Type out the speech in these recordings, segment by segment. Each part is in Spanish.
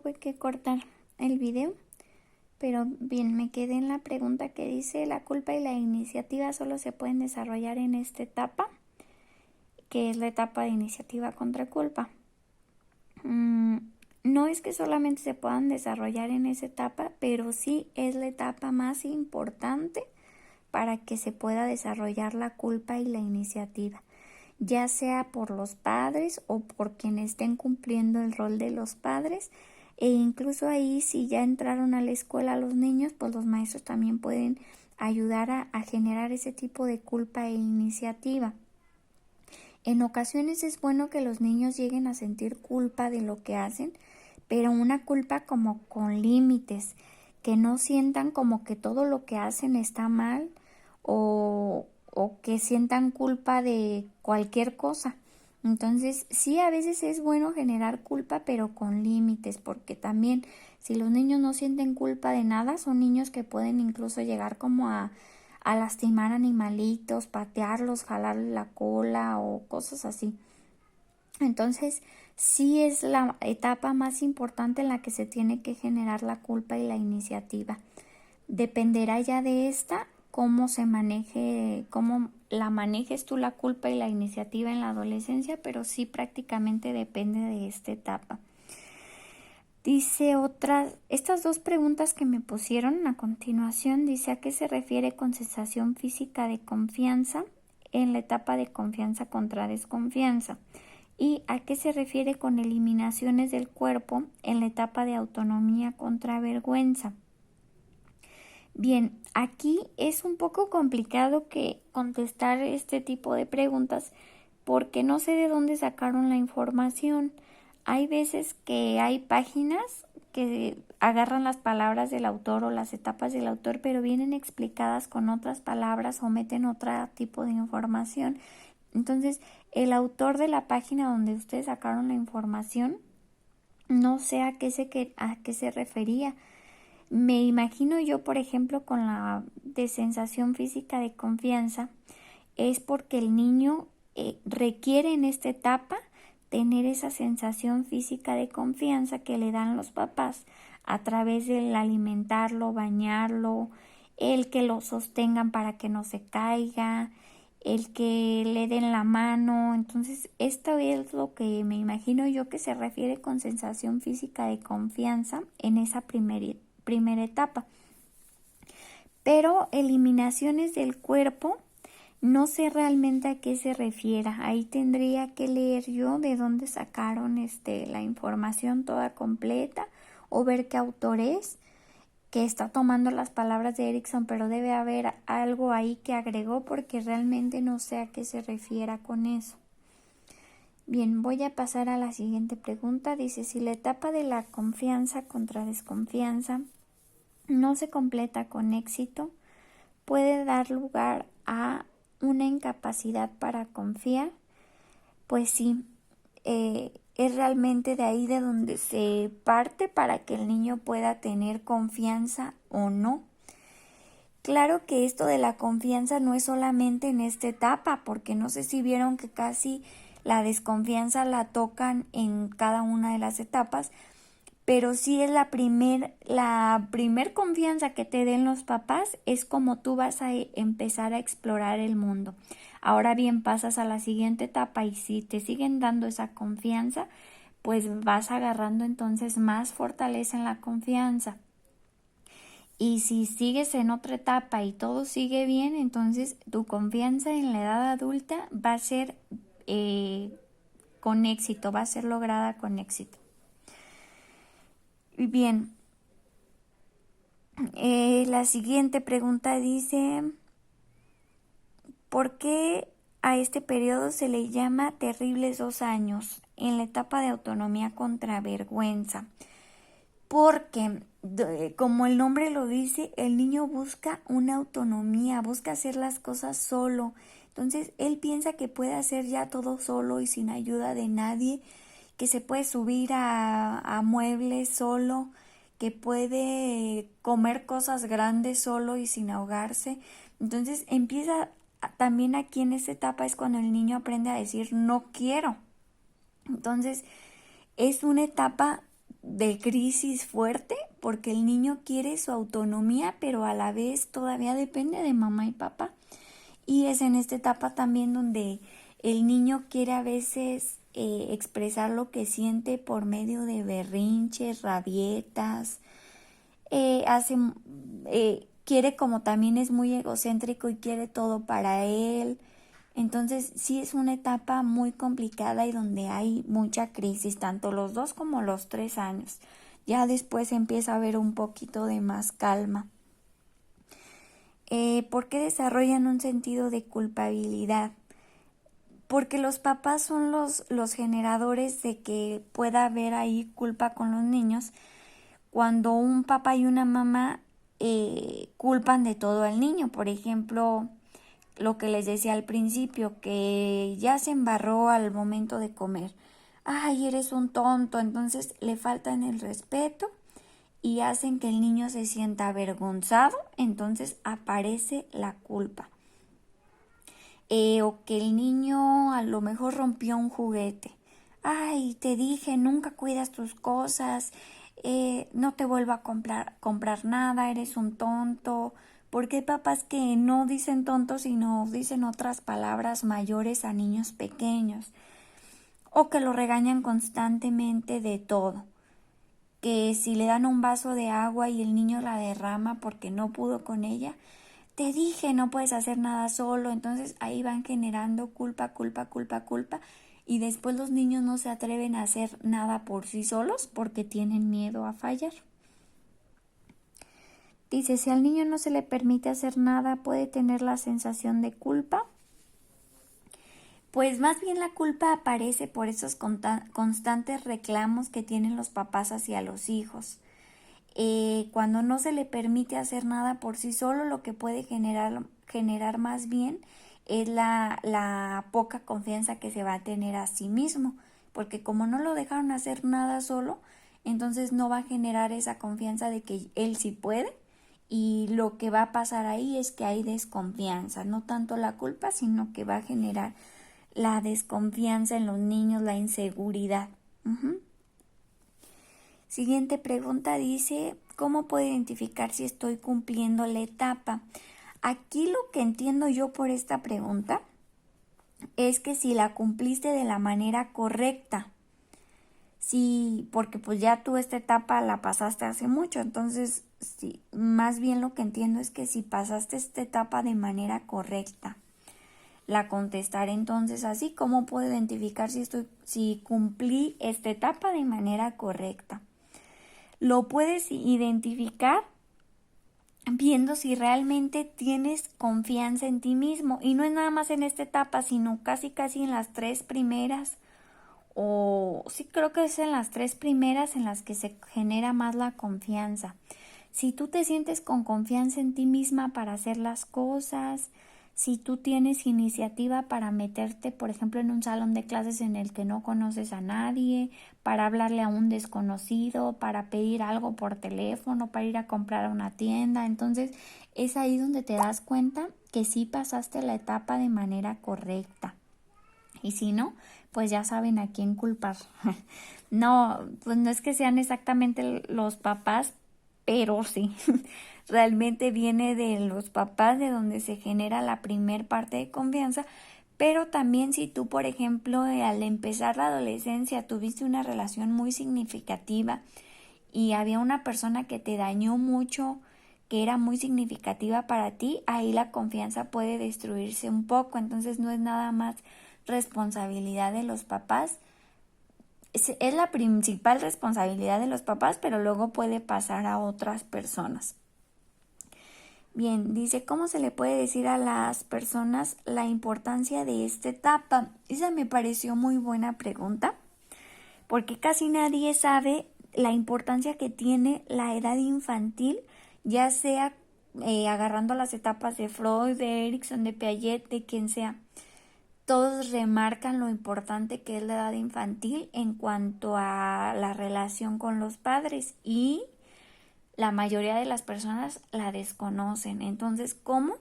tuve que cortar el video, pero bien, me quedé en la pregunta que dice: la culpa y la iniciativa solo se pueden desarrollar en esta etapa, que es la etapa de iniciativa contra culpa. No es que solamente se puedan desarrollar en esa etapa, pero sí es la etapa más importante para que se pueda desarrollar la culpa y la iniciativa, ya sea por los padres o por quienes estén cumpliendo el rol de los padres. E incluso ahí, si ya entraron a la escuela los niños, pues los maestros también pueden ayudar a generar ese tipo de culpa e iniciativa. En ocasiones es bueno que los niños lleguen a sentir culpa de lo que hacen, pero una culpa como con límites, que no sientan como que todo lo que hacen está mal o que sientan culpa de cualquier cosa. Entonces, sí, a veces es bueno generar culpa, pero con límites, porque también si los niños no sienten culpa de nada, son niños que pueden incluso llegar como a lastimar animalitos, patearlos, jalarle la cola o cosas así. Entonces, sí es la etapa más importante en la que se tiene que generar la culpa y la iniciativa. Dependerá ya de esta cómo se maneje, cómo la manejes tú la culpa y la iniciativa en la adolescencia, pero sí prácticamente depende de esta etapa. Dice estas dos preguntas que me pusieron a continuación, dice: ¿a qué se refiere con sensación física de confianza en la etapa de confianza contra desconfianza? ¿Y a qué se refiere con eliminaciones del cuerpo en la etapa de autonomía contra vergüenza? Bien, aquí es un poco complicado que contestar este tipo de preguntas porque no sé de dónde sacaron la información. Hay veces que hay páginas que agarran las palabras del autor o las etapas del autor, pero vienen explicadas con otras palabras o meten otro tipo de información. Entonces, el autor de la página donde ustedes sacaron la información, no sé a qué se refería. Me imagino yo, por ejemplo, con la de sensación física de confianza, es porque el niño requiere en esta etapa tener esa sensación física de confianza que le dan los papás a través del alimentarlo, bañarlo, el que lo sostengan para que no se caiga, el que le den la mano. Entonces, esto es lo que me imagino yo que se refiere con sensación física de confianza en esa primera etapa. Pero eliminaciones del cuerpo, no sé realmente a qué se refiera. Ahí tendría que leer yo de dónde sacaron la información toda completa o ver qué autor es que está tomando las palabras de Erikson, pero debe haber algo ahí que agregó porque realmente no sé a qué se refiera con eso. Bien, voy a pasar a la siguiente pregunta. Dice: si la etapa de la confianza contra desconfianza no se completa con éxito, puede dar lugar a una incapacidad para confiar. Pues sí, es realmente de ahí de donde se parte para que el niño pueda tener confianza o no. Claro que esto de la confianza no es solamente en esta etapa, porque no sé si vieron que casi la desconfianza la tocan en cada una de las etapas, pero sí es la primer confianza que te den los papás, es como tú vas a empezar a explorar el mundo. Ahora bien, pasas a la siguiente etapa y si te siguen dando esa confianza, pues vas agarrando entonces más fortaleza en la confianza. Y si sigues en otra etapa y todo sigue bien, entonces tu confianza en la edad adulta va a ser con éxito, va a ser lograda con éxito. Bien, la siguiente pregunta dice: ¿por qué a este periodo se le llama terribles 2 años en la etapa de autonomía contra vergüenza? Porque, como el nombre lo dice, el niño busca una autonomía, busca hacer las cosas solo. Entonces, él piensa que puede hacer ya todo solo y sin ayuda de nadie, que se puede subir a muebles solo, que puede comer cosas grandes solo y sin ahogarse. Entonces, también aquí en esta etapa es cuando el niño aprende a decir no quiero. Entonces, es una etapa de crisis fuerte porque el niño quiere su autonomía, pero a la vez todavía depende de mamá y papá. Y es en esta etapa también donde el niño quiere a veces expresar lo que siente por medio de berrinches, rabietas, hace, quiere, como también es muy egocéntrico y quiere todo para él. Entonces sí es una etapa muy complicada y donde hay mucha crisis, tanto los 2 como los 3 años. Ya después empieza a haber un poquito de más calma. ¿Por qué desarrollan un sentido de culpabilidad? Porque los papás son los generadores de que pueda haber ahí culpa con los niños. Cuando un papá y una mamá culpan de todo al niño, por ejemplo, lo que les decía al principio, que ya se embarró al momento de comer. Ay, eres un tonto, entonces le faltan el respeto y hacen que el niño se sienta avergonzado, entonces aparece la culpa. O que el niño a lo mejor rompió un juguete. Ay, te dije, nunca cuidas tus cosas, no te vuelvo a comprar nada, eres un tonto. Porque hay papás que no dicen tontos, sino dicen otras palabras mayores a niños pequeños. O que lo regañan constantemente de todo. Que si le dan un vaso de agua y el niño la derrama porque no pudo con ella, te dije, no puedes hacer nada solo. Entonces ahí van generando culpa, y después los niños no se atreven a hacer nada por sí solos porque tienen miedo a fallar. Dice, si al niño no se le permite hacer nada, ¿puede tener la sensación de culpa? Pues más bien la culpa aparece por esos constantes reclamos que tienen los papás hacia los hijos. Cuando no se le permite hacer nada por sí solo, lo que puede generar más bien es la poca confianza que se va a tener a sí mismo, porque como no lo dejaron hacer nada solo, entonces no va a generar esa confianza de que él sí puede, y lo que va a pasar ahí es que hay desconfianza, no tanto la culpa, sino que va a generar la desconfianza en los niños, la inseguridad. Siguiente pregunta dice, ¿cómo puedo identificar si estoy cumpliendo la etapa? Aquí lo que entiendo yo por esta pregunta es que si la cumpliste de la manera correcta. Sí, porque pues ya tú esta etapa la pasaste hace mucho, entonces sí, más bien lo que entiendo es que si pasaste esta etapa de manera correcta. La contestaré entonces así, ¿cómo puedo identificar si cumplí esta etapa de manera correcta? Lo puedes identificar viendo si realmente tienes confianza en ti mismo, y no es nada más en esta etapa, sino casi en las 3 primeras, o sí creo que es en las 3 primeras en las que se genera más la confianza. Si tú te sientes con confianza en ti misma para hacer las cosas, si tú tienes iniciativa para meterte, por ejemplo, en un salón de clases en el que no conoces a nadie, para hablarle a un desconocido, para pedir algo por teléfono, para ir a comprar a una tienda, entonces es ahí donde te das cuenta que sí pasaste la etapa de manera correcta. Y si no, pues ya saben a quién culpar. No, pues no es que sean exactamente los papás, pero sí, realmente viene de los papás de donde se genera la primer parte de confianza, pero también si tú, por ejemplo, al empezar la adolescencia tuviste una relación muy significativa y había una persona que te dañó mucho, que era muy significativa para ti, ahí la confianza puede destruirse un poco, entonces no es nada más responsabilidad de los papás. Es la principal responsabilidad de los papás, pero luego puede pasar a otras personas. Bien, dice, ¿cómo se le puede decir a las personas la importancia de esta etapa? Esa me pareció muy buena pregunta, porque casi nadie sabe la importancia que tiene la edad infantil, ya sea agarrando las etapas de Freud, de Erikson, de Piaget, de quien sea. Todos remarcan lo importante que es la edad infantil en cuanto a la relación con los padres, y la mayoría de las personas la desconocen. Entonces, ¿cómo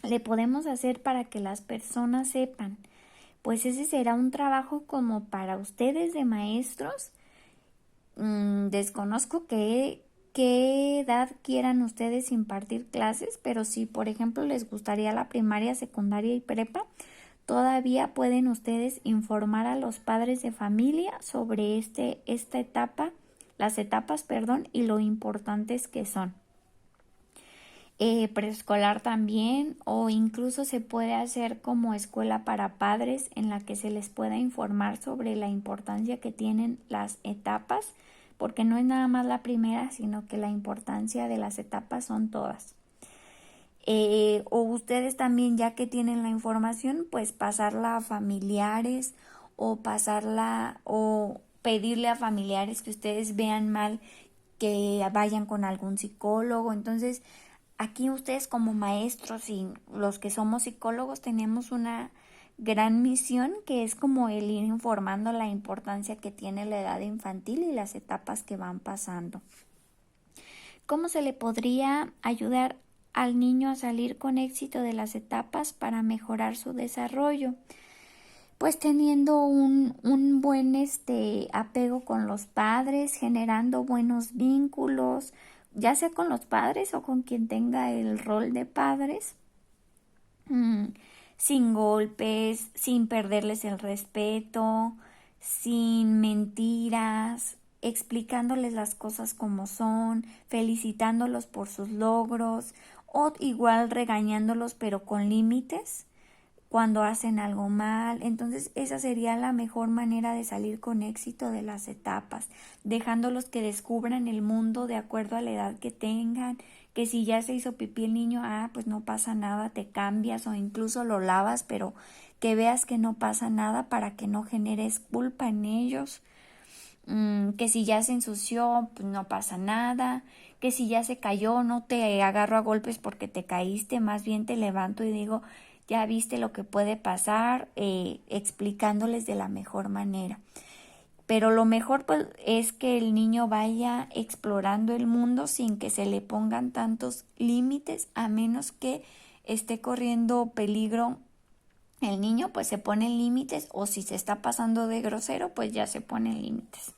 le podemos hacer para que las personas sepan? Pues ese será un trabajo como para ustedes de maestros, Desconozco qué edad quieran ustedes impartir clases, pero si por ejemplo les gustaría la primaria, secundaria y prepa, todavía pueden ustedes informar a los padres de familia sobre esta etapa, las etapas, perdón, y lo importantes que son. Preescolar también, o incluso se puede hacer como escuela para padres en la que se les pueda informar sobre la importancia que tienen las etapas, porque no es nada más la primera, sino que la importancia de las etapas son todas. O ustedes también, ya que tienen la información, pues pasarla a familiares o pasarla o pedirle a familiares que ustedes vean mal que vayan con algún psicólogo. Entonces, aquí ustedes como maestros y los que somos psicólogos tenemos una gran misión, que es como el ir informando la importancia que tiene la edad infantil y las etapas que van pasando. ¿Cómo se le podría ayudar al niño a salir con éxito de las etapas para mejorar su desarrollo? Pues teniendo un buen apego con los padres, generando buenos vínculos, ya sea con los padres o con quien tenga el rol de padres, sin golpes, sin perderles el respeto, sin mentiras, explicándoles las cosas como son, felicitándolos por sus logros o igual regañándolos pero con límites cuando hacen algo mal. Entonces esa sería la mejor manera de salir con éxito de las etapas, dejándolos que descubran el mundo de acuerdo a la edad que tengan, que si ya se hizo pipí el niño, pues no pasa nada, te cambias o incluso lo lavas, pero que veas que no pasa nada para que no generes culpa en ellos. Que si ya se ensució, pues no pasa nada, que si ya se cayó, no te agarro a golpes porque te caíste, más bien te levanto y digo, ya viste lo que puede pasar, explicándoles de la mejor manera. Pero lo mejor pues, es que el niño vaya explorando el mundo sin que se le pongan tantos límites, a menos que esté corriendo peligro el niño, pues se ponen límites, o si se está pasando de grosero, pues ya se ponen límites.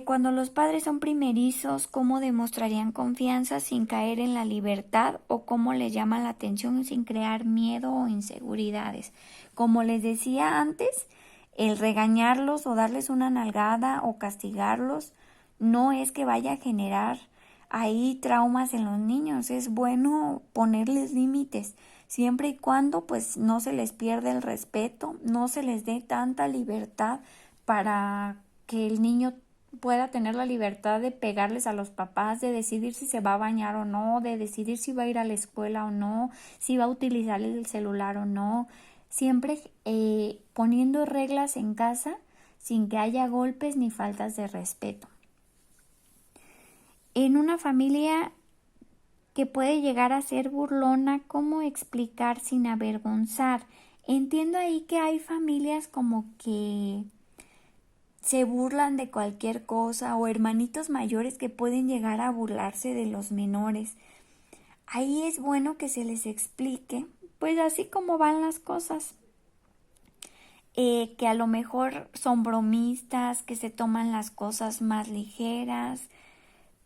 Cuando los padres son primerizos, ¿cómo demostrarían confianza sin caer en la libertad o cómo les llaman la atención sin crear miedo o inseguridades? Como les decía antes, el regañarlos o darles una nalgada o castigarlos no es que vaya a generar ahí traumas en los niños. Es bueno ponerles límites, siempre y cuando pues no se les pierda el respeto, no se les dé tanta libertad para que el niño pueda tener la libertad de pegarles a los papás, de decidir si se va a bañar o no, de decidir si va a ir a la escuela o no, si va a utilizar el celular o no, siempre poniendo reglas en casa sin que haya golpes ni faltas de respeto. En una familia que puede llegar a ser burlona, ¿cómo explicar sin avergonzar? Entiendo ahí que hay familias como que se burlan de cualquier cosa, o hermanitos mayores que pueden llegar a burlarse de los menores. Ahí es bueno que se les explique, pues así como van las cosas, que a lo mejor son bromistas, que se toman las cosas más ligeras,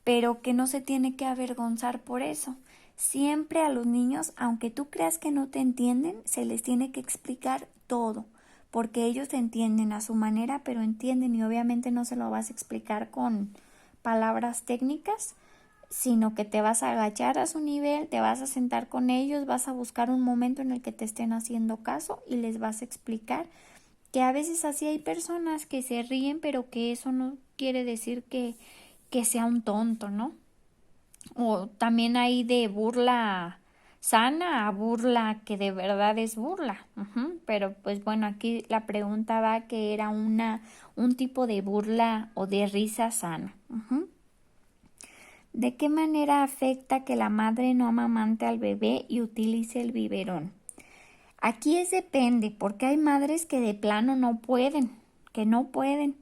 pero que no se tiene que avergonzar por eso. Siempre a los niños, aunque tú creas que no te entienden, se les tiene que explicar todo, porque ellos entienden a su manera, pero entienden, y obviamente no se lo vas a explicar con palabras técnicas, sino que te vas a agachar a su nivel, te vas a sentar con ellos, vas a buscar un momento en el que te estén haciendo caso y les vas a explicar que a veces así hay personas que se ríen, pero que eso no quiere decir que sea un tonto, ¿no? O también hay de burla sana a burla que de verdad es burla. Pero pues bueno, aquí la pregunta va que era un tipo de burla o de risa sana. ¿De qué manera afecta que la madre no amamante al bebé y utilice el biberón? Aquí depende, porque hay madres que de plano no pueden, que no pueden.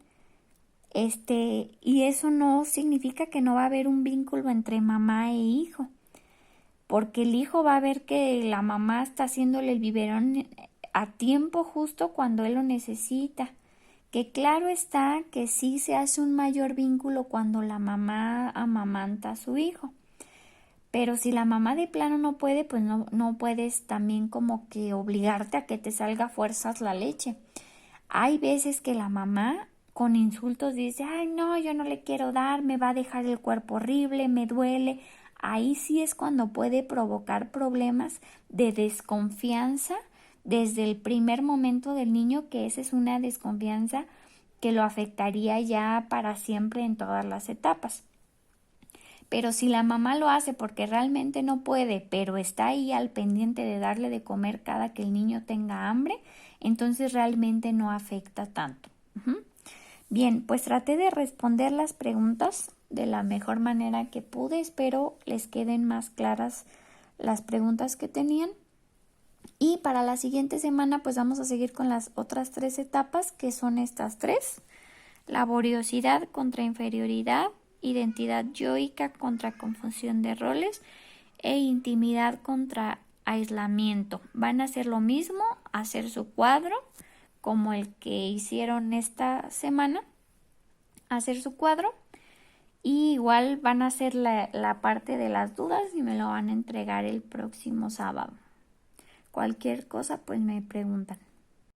Y eso no significa que no va a haber un vínculo entre mamá e hijo, porque el hijo va a ver que la mamá está haciéndole el biberón a tiempo justo cuando él lo necesita, que claro está que sí se hace un mayor vínculo cuando la mamá amamanta a su hijo. Pero si la mamá de plano no puede, pues no puedes también como que obligarte a que te salga a fuerzas la leche. Hay veces que la mamá con insultos dice, ay no, yo no le quiero dar, me va a dejar el cuerpo horrible, me duele. Ahí sí es cuando puede provocar problemas de desconfianza desde el primer momento del niño, que esa es una desconfianza que lo afectaría ya para siempre en todas las etapas. Pero si la mamá lo hace porque realmente no puede, pero está ahí al pendiente de darle de comer cada que el niño tenga hambre, entonces realmente no afecta tanto. Bien, pues traté de responder las preguntas de la mejor manera que pude. Espero les queden más claras las preguntas que tenían. Y para la siguiente semana pues vamos a seguir con las otras 3 etapas, que son estas 3: laboriosidad contra inferioridad, identidad yoica contra confusión de roles e intimidad contra aislamiento. Van a hacer lo mismo, hacer su cuadro como el que hicieron esta semana, hacer su cuadro, y igual van a hacer la parte de las dudas y me lo van a entregar el próximo sábado. Cualquier cosa pues me preguntan.